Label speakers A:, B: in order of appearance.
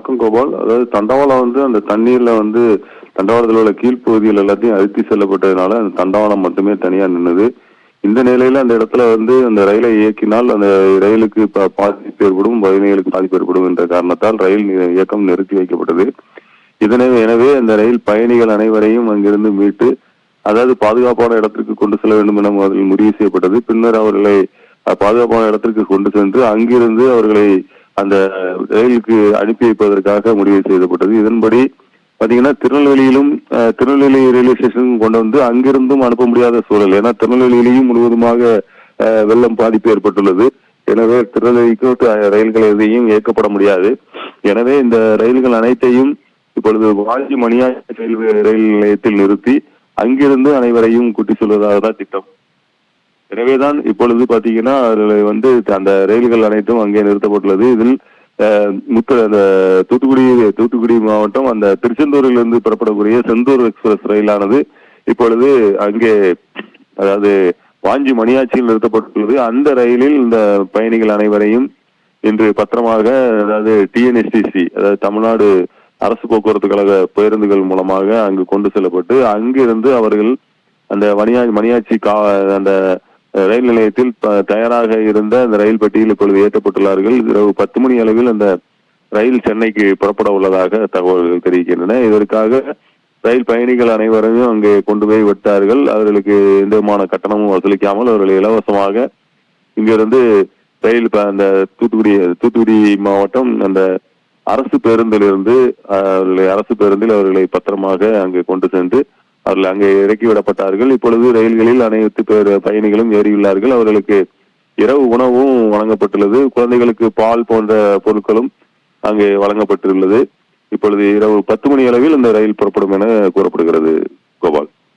A: வணக்கம் கோபால். அதாவது தண்டவாளம் அந்த தண்ணீர்ல தண்டவாளத்தில் உள்ள கீழ்ப்பகுதிகள் எல்லாத்தையும் அழுத்தி செல்லப்பட்டதுனால அந்த தண்டவாளம் மட்டுமே தனியா நின்னுது. இந்த நிலையில அந்த இடத்துல அந்த ரயிலை இயக்கினால் அந்த ரயிலுக்கு பாதிப்பு ஏற்படும், பயணிகளுக்கு பாதிப்பு ஏற்படும் என்ற காரணத்தால் ரயில் இயக்கம் நிறுத்தி வைக்கப்பட்டது. எனவே அந்த ரயில் பயணிகள் அனைவரையும் அங்கிருந்து மீட்டு, அதாவது பாதுகாப்பான இடத்திற்கு கொண்டு செல்ல வேண்டும் என அதில் முடிவு செய்யப்பட்டது. பின்னர் அவர்களை பாதுகாப்பான இடத்திற்கு கொண்டு சென்று அங்கிருந்து அவர்களை அந்த ரயிலுக்கு அனுப்பி வைப்பதற்காக முடிவு செய்யப்பட்டது. இதன்படி பாத்தீங்கன்னா திருநெல்வேலி ரயில்வே ஸ்டேஷனுக்கு கொண்டு அங்கிருந்தும் அனுப்ப முடியாத சூழல். ஏன்னா திருநெல்வேலியிலையும் முழுவதுமாக வெள்ளம் பாதிப்பு ஏற்பட்டுள்ளது. எனவே திருநெல்வேலிக்கு ரயில்கள் எதையும் இயக்கப்பட முடியாது. எனவே இந்த ரயில்கள் அனைத்தையும் இப்பொழுது வாஞ்சி மணியாச்சி ரயில் நிலையத்தில் நிறுத்தி அங்கிருந்து அனைவரையும் கூட்டி செல்வதாக தான் திட்டம். எனவேதான் இப்பொழுது பாத்தீங்கன்னா அந்த ரயில்கள் அனைத்தும் அங்கே நிறுத்தப்பட்டுள்ளது. இதில் அந்த தூத்துக்குடி மாவட்டம் அந்த திருச்செந்தூரில் இருந்து புறப்படக்கூடிய செந்தூர் எக்ஸ்பிரஸ் ரயிலானது இப்பொழுது அங்கே அதாவது வாஞ்சி மணியாச்சியில் நிறுத்தப்பட்டுள்ளது. அந்த ரயிலில் இந்த பயணிகள் அனைவரையும் இன்று பத்திரமாக, அதாவது டிஎன்எஸ்டிசி, அதாவது தமிழ்நாடு அரசு போக்குவரத்து கழக பேருந்துகள் மூலமாக அங்கு கொண்டு செல்லப்பட்டு அங்கிருந்து அவர்கள் அந்த மணியாச்சி அந்த ரயில் நிலையத்தில் தயாராக இருந்த அந்த ரயில் பெட்டியில் இப்பொழுது ஏற்றப்பட்டுள்ளார்கள். இரவு 10 மணி அளவில் அந்த ரயில் சென்னைக்கு புறப்பட உள்ளதாக தகவல்கள் தெரிவிக்கின்றன. இதற்காக ரயில் பயணிகள் அனைவரையும் அங்கே கொண்டு போய் விட்டார்கள். அவர்களுக்கு எந்த விதமான கட்டணமும் வசூலிக்காமல் அவர்கள் இலவசமாக இங்கிருந்து ரயில் அந்த தூத்துக்குடி மாவட்டம் அந்த அரசு பேருந்தில் அவர்களை பத்திரமாக அங்கே கொண்டு சென்று அவர்கள் அங்கே இறக்கி விடப்பட்டார்கள். இப்பொழுது ரயில்களில் அனைத்து பயணிகளும் ஏறியுள்ளார்கள். அவர்களுக்கு இரவு உணவும் வழங்கப்பட்டுள்ளது. குழந்தைகளுக்கு பால் போன்ற பொருட்களும் அங்கே வழங்கப்பட்டுள்ளது. இப்பொழுது இரவு 10 மணி அளவில் இந்த ரயில் புறப்படும் என கூறப்படுகிறது கோபால்.